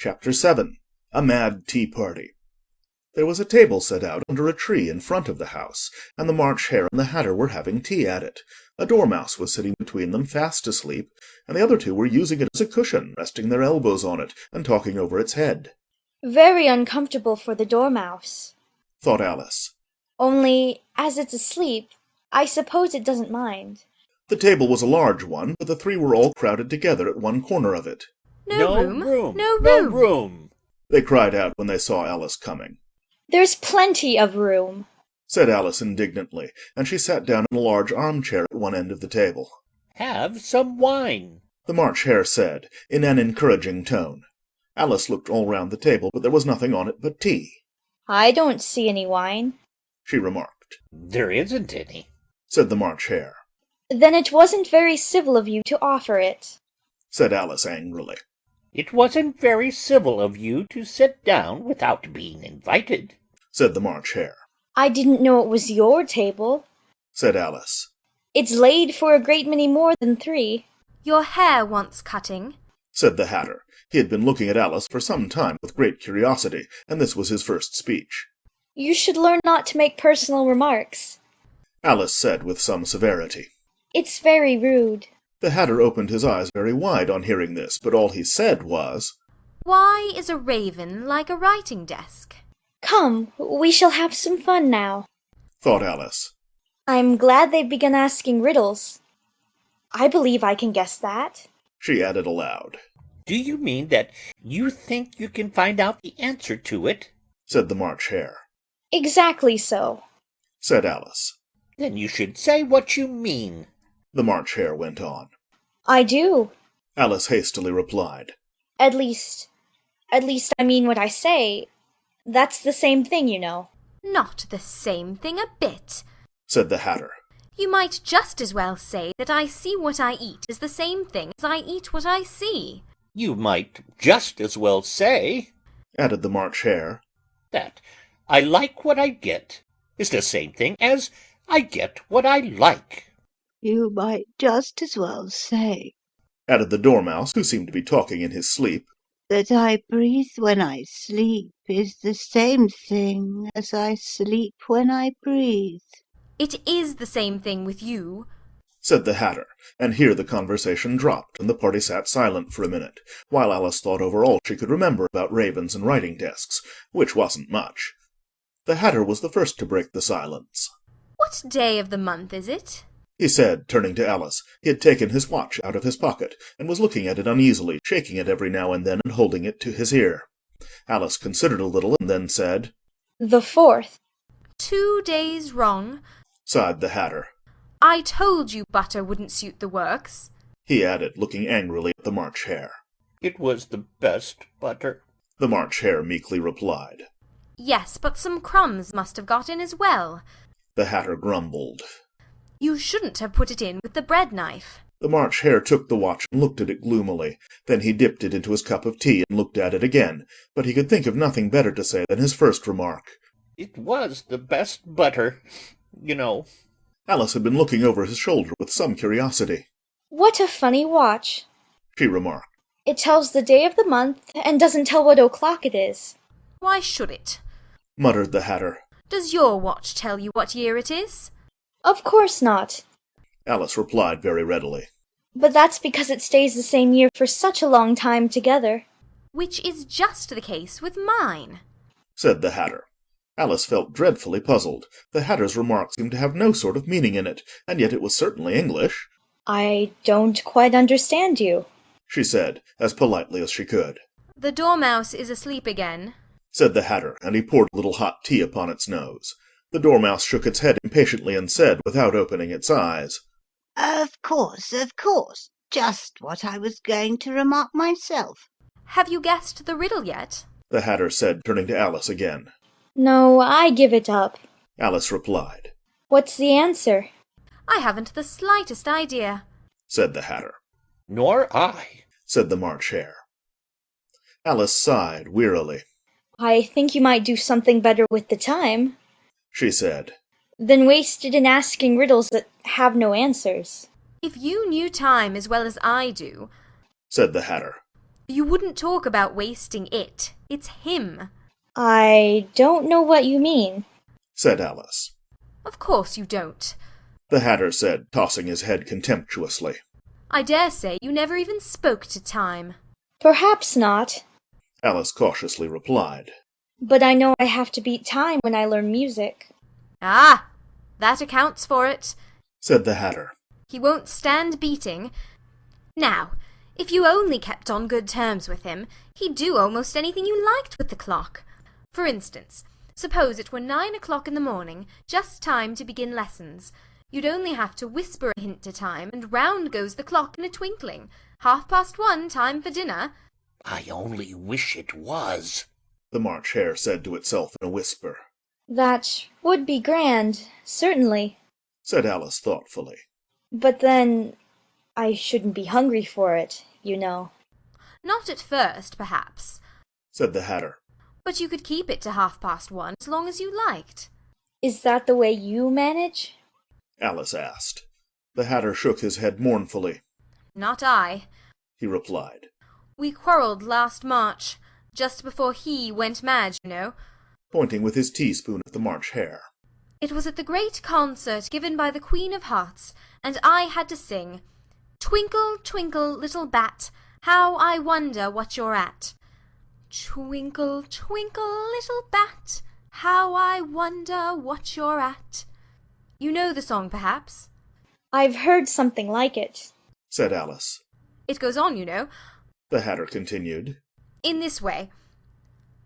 Chapter 7. A Mad Tea Party. There was a table set out under a tree in front of the house, and the March Hare and the Hatter were having tea at it. A dormouse was sitting between them, fast asleep, and the other two were using it as a cushion, resting their elbows on it, and talking over its head. Very uncomfortable for the dormouse, thought Alice. Only, as it's asleep, I suppose it doesn't mind. The table was a large one, but the three were all crowded together at one corner of it. No room! No room! They cried out when they saw Alice coming. There's plenty of room, said Alice indignantly, and she sat down in a large armchair at one end of the table. Have some wine, the March Hare said, in an encouraging tone. Alice looked all round the table, but there was nothing on it but tea. I don't see any wine, she remarked. There isn't any, said the March Hare. Then it wasn't very civil of you to offer it, said Alice angrily. It wasn't very civil of you to sit down without being invited, said the March Hare. I didn't know it was your table, said Alice. It's laid for a great many more than 3. Your hair wants cutting, said the Hatter. He had been looking at Alice for some time with great curiosity, and this was his first speech. You should learn not to make personal remarks, Alice said with some severity. It's very rude. The Hatter opened his eyes very wide on hearing this, but all he said was, Why is a raven like a writing desk? Come, we shall have some fun now, thought Alice. I'm glad they've begun asking riddles. I believe I can guess that, she added aloud. Do you mean that you think you can find out the answer to it? said the March Hare. Exactly so, said Alice. Then you should say what you mean, the March Hare went on. I do, Alice hastily replied. At least I mean what I say. That's the same thing, you know. Not the same thing a bit, said the Hatter. You might just as well say that I see what I eat is the same thing as I eat what I see. You might just as well say, added the March Hare, that I like what I get is the same thing as I get what I like. You might just as well say, added the Dormouse, who seemed to be talking in his sleep, that I breathe when I sleep is the same thing as I sleep when I breathe. It is the same thing with you, said the Hatter, and here the conversation dropped, and the party sat silent for a minute, while Alice thought over all she could remember about ravens and writing desks, which wasn't much. The Hatter was the first to break the silence. What day of the month is it? he said, turning to Alice. He had taken his watch out of his pocket, and was looking at it uneasily, shaking it every now and then and holding it to his ear. Alice considered a little, and then said, The 4th. 2 days wrong, sighed the Hatter. I told you butter wouldn't suit the works, he added, looking angrily at the March Hare. It was the best butter, the March Hare meekly replied. Yes, but some crumbs must have got in as well. The Hatter grumbled. You shouldn't have put it in with the bread knife. The March Hare took the watch and looked at it gloomily. Then he dipped it into his cup of tea and looked at it again, but he could think of nothing better to say than his first remark. It was the best butter, you know. Alice had been looking over his shoulder with some curiosity. What a funny watch, she remarked. It tells the day of the month and doesn't tell what o'clock it is. Why should it? Muttered the Hatter. Does your watch tell you what year it is? Of course not, Alice replied very readily. But that's because it stays the same year for such a long time together. Which is just the case with mine, said the Hatter. Alice felt dreadfully puzzled. The Hatter's remark seemed to have no sort of meaning in it, and yet it was certainly English. I don't quite understand you, she said, as politely as she could. The dormouse is asleep again, said the Hatter, and he poured a little hot tea upon its nose. The Dormouse shook its head impatiently and said, without opening its eyes, Of course, just what I was going to remark myself. Have you guessed the riddle yet? the Hatter said, turning to Alice again. No, I give it up, Alice replied. What's the answer? I haven't the slightest idea, said the Hatter. Nor I, said the March Hare. Alice sighed wearily. I think you might do something better with the time, she said. Than waste it in asking riddles that have no answers. If you knew time as well as I do, said the Hatter. You wouldn't talk about wasting it. It's him. I don't know what you mean. said Alice. Of course you don't. The Hatter said, tossing his head contemptuously. I dare say you never even spoke to Time. Perhaps not, Alice cautiously replied. but I know I have to beat time when I learn music. Ah, that accounts for it. Said the Hatter. He won't stand beating. Now, if you only kept on good terms with him, he'd do almost anything you liked with the clock. For instance, suppose it were 9 o'clock in the morning, just time to begin lessons. You'd only have to whisper a hint to Time, and round goes the clock in a twinkling. 1:30, time for dinner. I only wish it was. The March Hare said to itself in a whisper. That would be grand, certainly. Said Alice thoughtfully. But then I shouldn't be hungry for it, you know. Not at first, perhaps. Said the Hatter. But you could keep it to 1:30 as long as you liked. Is that the way you manage? Alice asked. The Hatter shook his head mournfully. Not I. He replied. We quarrelled last March, just before he went mad, you know. Pointing with his teaspoon at the March Hare. It was at the great concert given by the Queen of Hearts, and I had to sing, "Twinkle, twinkle, little bat, how I wonder what you're at. Twinkle, twinkle, little bat, how I wonder what you're at." You know the song, perhaps? I've heard something like it. Said Alice. It goes on, you know, The Hatter continued. in this way.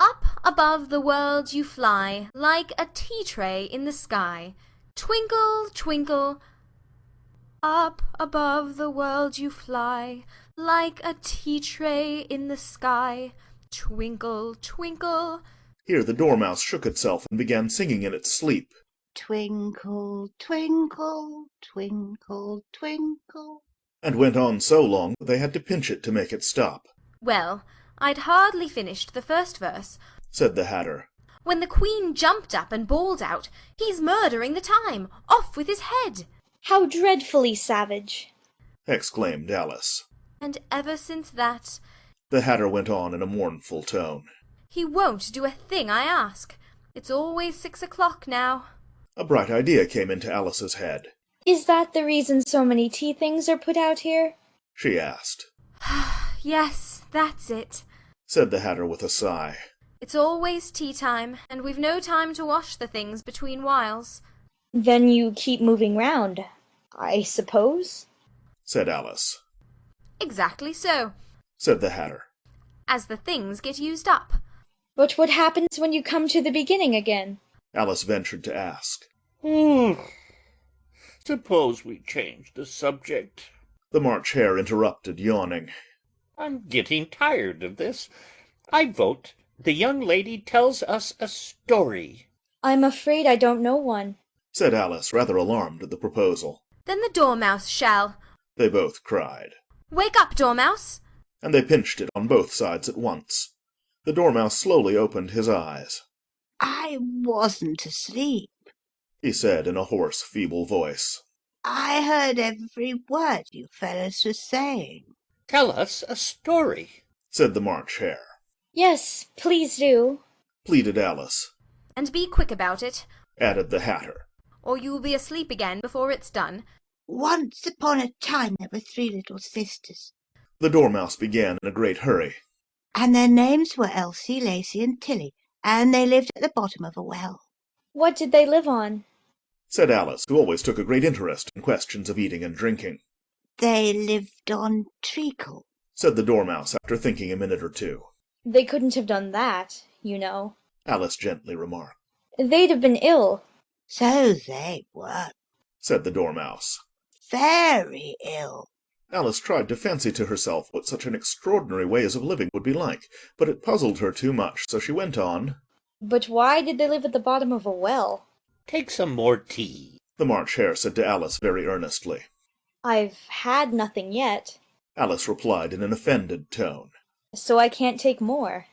Up above the world you fly, like a tea-tray in the sky. Twinkle, twinkle. Up above the world you fly, like a tea-tray in the sky. Twinkle, twinkle. Here the Dormouse shook itself and began singing in its sleep. Twinkle, twinkle, twinkle, twinkle. And went on so long that they had to pinch it to make it stop. Well, I'd hardly finished the first verse Said the Hatter. when the Queen jumped up and bawled out, "He's murdering the time! Off with his head!" How dreadfully savage. Exclaimed Alice. And ever since that, The Hatter went on in a mournful tone. he won't do a thing I ask. It's always 6 o'clock now. A bright idea came into Alice's head. Is that the reason so many tea things are put out here? She asked. Yes, that's it. Said the Hatter with a sigh. It's always tea time, and we've no time to wash the things between whiles. Then you keep moving round, I suppose? Said Alice. Exactly so, Said the Hatter. as the things get used up. But what happens when you come to the beginning again? Alice ventured to ask. Suppose we change the subject. The March Hare interrupted, yawning. I'm getting tired of this. I vote the young lady tells us a story. I'm afraid I don't know one. Said Alice, rather alarmed at the proposal. Then the Dormouse shall. They both cried. Wake up, Dormouse! And they pinched it on both sides at once. The Dormouse slowly opened his eyes. I wasn't asleep. He said in a hoarse, feeble voice. I heard every word you fellows were saying. Tell us a story. Said the March Hare. Yes, please do. Pleaded Alice. And be quick about it, Added the Hatter. or you'll be asleep again before it's done. Once upon a time there were 3 little sisters, The Dormouse began in a great hurry. and their names were Elsie, Lacie, and Tilly, and they lived at the bottom of a well. What did they live on? Said Alice, who always took a great interest in questions of eating and drinking. They lived on treacle. Said the Dormouse after thinking a minute or two. They couldn't have done that, you know. Alice gently remarked. They'd have been ill. So they were. Said the Dormouse. Very ill. Alice tried to fancy to herself what such an extraordinary ways of living would be like, but it puzzled her too much, so she went on. But why did they live at the bottom of a well? Take some more tea. The March Hare said to Alice very earnestly. I've had nothing yet, Alice replied in an offended tone. so I can't take more.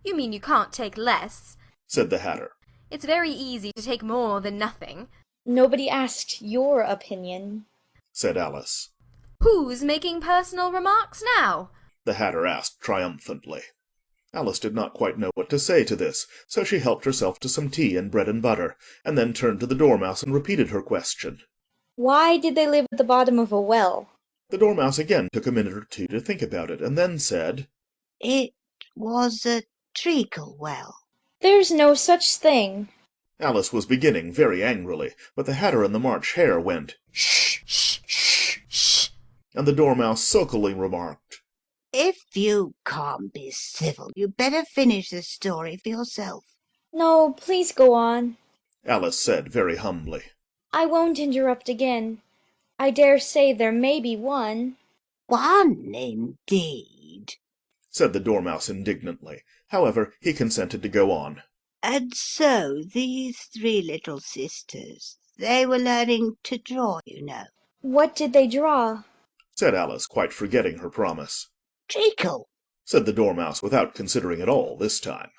You mean you can't take less? Said the Hatter. It's very easy to take more than nothing. Nobody asked your opinion. Said Alice. Who's making personal remarks now? the Hatter asked triumphantly. Alice did not quite know what to say to this, so she helped herself to some tea and bread and butter, and then turned to the Dormouse and repeated her question. Why did they live at the bottom of a well? The Dormouse again took a minute or two to think about it, and then said, It was a treacle well. There's no such thing. Alice was beginning very angrily, but the Hatter and the March Hare went, Shh, shh, shh, shh. and the Dormouse sulkily remarked, If you can't be civil, you'd better finish the story for yourself. No, please go on. Alice said very humbly. I won't interrupt again. I dare say there may be one. One, indeed. Said the Dormouse indignantly. However, he consented to go on. And so these three little sisters, they were learning to draw, you know. What did they draw? Said Alice, quite forgetting her promise. Treacle. Said the Dormouse, without considering at all this time.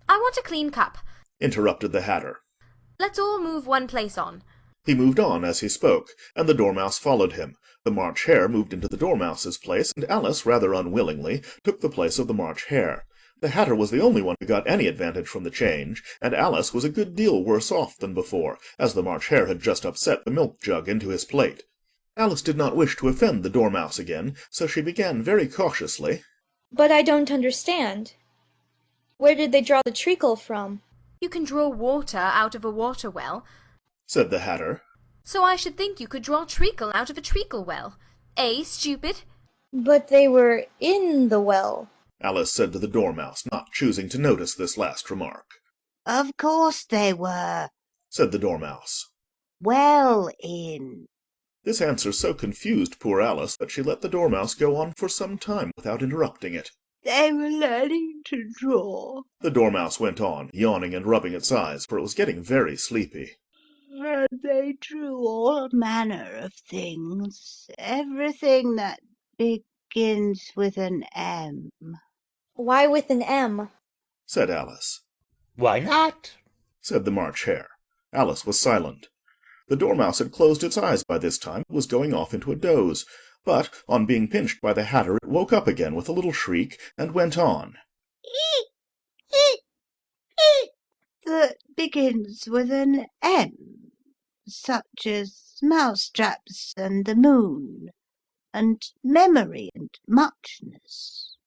I want a clean cup. Interrupted the Hatter. Let's all move one place on. He moved on as he spoke, and the Dormouse followed him. The March Hare moved into the Dormouse's place, and Alice, rather unwillingly, took the place of the March Hare. The Hatter was the only one who got any advantage from the change, and Alice was a good deal worse off than before, as the March Hare had just upset the milk jug into his plate. Alice did not wish to offend the Dormouse again, so she began very cautiously. But I don't understand. Where did they draw the treacle from? You can draw water out of a water well, Said the Hatter. so I should think you could draw treacle out of a treacle well. Eh, stupid? But they were in the well. Alice said to the Dormouse, not choosing to notice this last remark. Of course they were. Said the Dormouse. Well in. This answer so confused poor Alice that she let the Dormouse go on for some time without interrupting it. They were learning to draw. The Dormouse went on, yawning and rubbing its eyes, for it was getting very sleepy. And they drew all manner of things. Everything that begins with an M. Why with an M? Said Alice. Why not? Said the March Hare. Alice was silent. The Dormouse had closed its eyes by this time, and was going off into a doze. But, on being pinched by the Hatter, it woke up again with a little shriek, and went on. That begins with an M, such as mousetraps and the moon, and memory and muchness.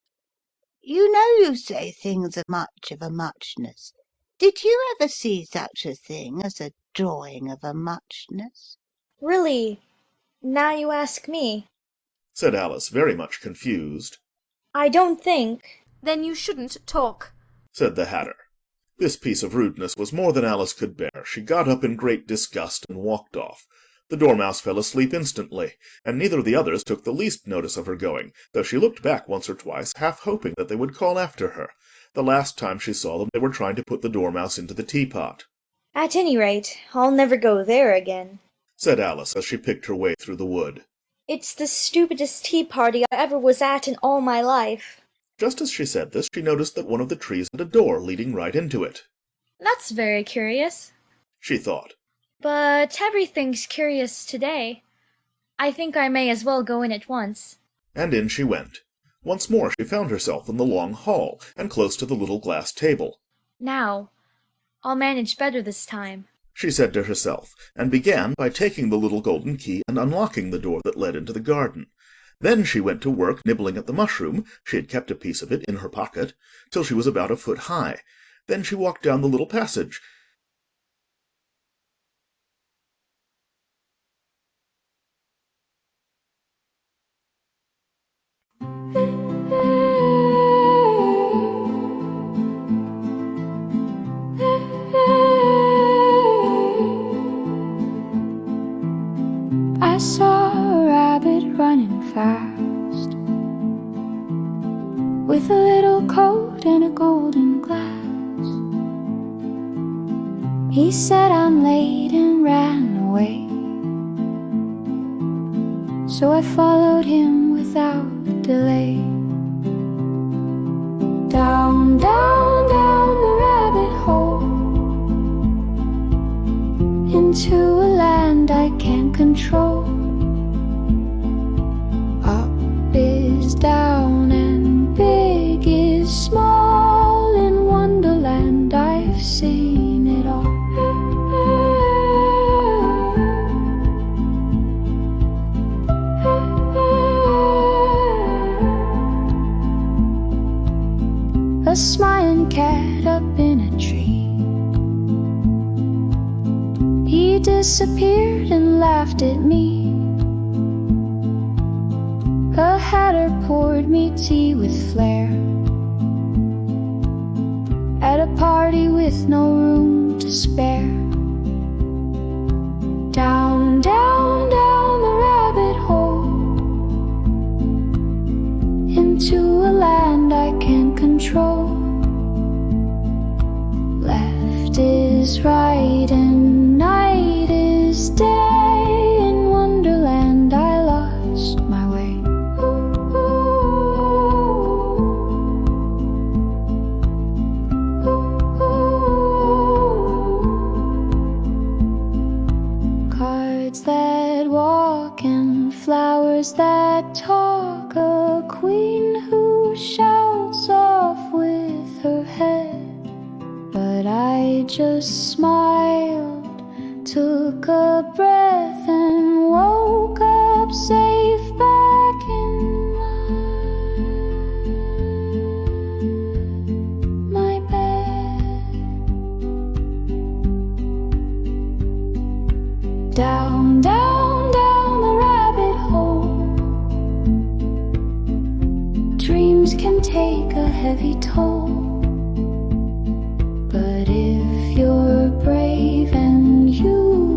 You know you say things are much of a muchness. Did you ever see such a thing as a drawing of a muchness? Really? Now you ask me. Said Alice, very much confused. I don't think. Then you shouldn't talk. Said the Hatter. This piece of rudeness was more than Alice could bear. She got up in great disgust and walked off. The Dormouse fell asleep instantly, and neither of the others took the least notice of her going, though she looked back once or twice, half hoping that they would call after her. The last time she saw them, they were trying to put the Dormouse into the teapot. At any rate, I'll never go there again. Said Alice, as she picked her way through the wood. It's the stupidest tea party I ever was at in all my life. Just as she said this, she noticed that one of the trees had a door leading right into it. That's very curious. She thought. But everything's curious today. I think I may as well go in at once. And in she went. Once more she found herself in the long hall, and close to the little glass table. Now, I'll manage better this time, She said to herself, and began by taking the little golden key and unlocking the door that led into the garden. Then she went to work nibbling at the mushroom, she had kept a piece of it in her pocket, till she was about a foot high. Then she walked down the little passage. I saw a rabbit running fast, with a little coat and a golden glass. He said I'm late and ran away, so I followed him without delay. Down, down, down the rabbit hole, into a land I can't control. Up is down and cat up in a tree. He disappeared and laughed at me. A hatter poured me tea with flair at a party with no room to spare. Down, down, down the rabbit hole, into a land I can't control. Left is right and night is day. In Wonderland I lost my way. Cards that walk and flowers that talk, a queen who shouts off with her head. But I just smiled, took a breath and woke up safe back in my bed. Down, down, down the rabbit hole. Dreams can take a heavy toll, but if you're brave and you